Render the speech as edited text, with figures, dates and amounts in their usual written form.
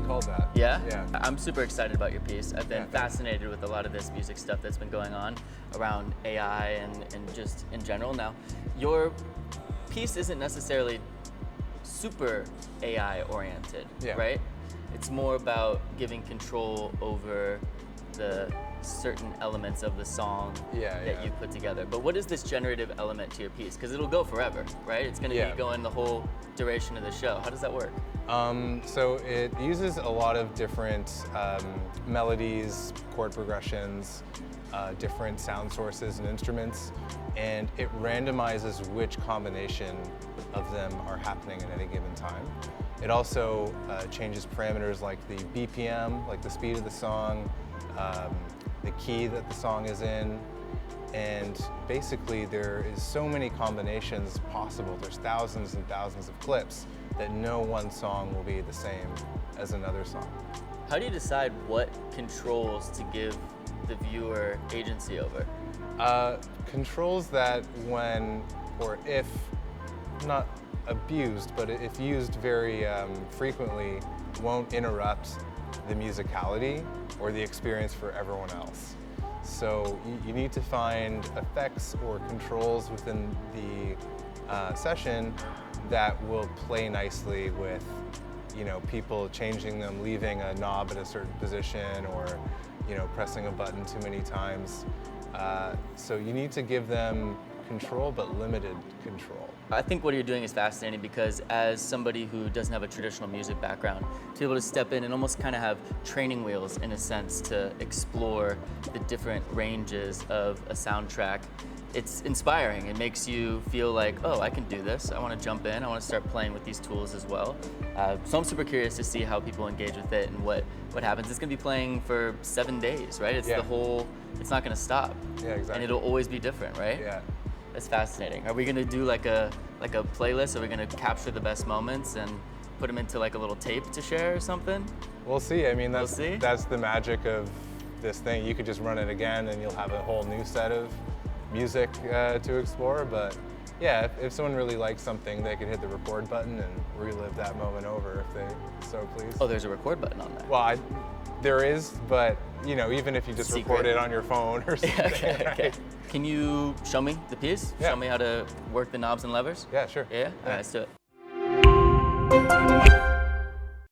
been called that. Yeah? Yeah. I'm super excited about your piece. I've been Yeah, thanks. fascinated with a lot of this music stuff that's been going on around AI and just in general. Now, your piece isn't necessarily super AI oriented, Yeah. right? It's more about giving control over the certain elements of the song that you put together. But what is this generative element to your piece? Because it'll go forever, right? It's going to be going the whole duration of the show. How does that work? So it uses a lot of different melodies, chord progressions, different sound sources and instruments, and it randomizes which combination of them are happening at any given time. It also changes parameters like the BPM, like the speed of the song, the key that the song is in, and basically there is so many combinations possible. There's thousands and thousands of clips that no one song will be the same as another song. How do you decide what controls to give the viewer agency over? Controls that when, or if, not abused, but if used very frequently, won't interrupt the musicality or the experience for everyone else. So you need to find effects or controls within the session that will play nicely with, you know, people changing them, leaving a knob at a certain position, or, you know, pressing a button too many times. So you need to give them control, but limited control. I think what you're doing is fascinating because as somebody who doesn't have a traditional music background, to be able to step in and almost kind of have training wheels in a sense to explore the different ranges of a soundtrack, it's inspiring. It makes you feel like, oh, I can do this. I want to jump in. I want to start playing with these tools as well. So I'm super curious to see how people engage with it and what happens. It's going to be playing for 7 days, right? It's it's not going to stop. Yeah, exactly. And it'll always be different, right? Yeah. That's fascinating. Are we going to do like a playlist? Are we going to capture the best moments and put them into like a little tape to share or something? We'll see. I mean, that's We'll see. that's the magic of this thing. You could just run it again and you'll have a whole new set of music to explore. But yeah, if someone really likes something, they could hit the record button and relive that moment over if they so please. Oh, there's a record button on that. Well, there is, but you know, even if you just record it on your phone or something. Okay. Can you show me the piece? Yeah. Show me how to work the knobs and levers? Yeah, sure. Yeah? All right, let's do it.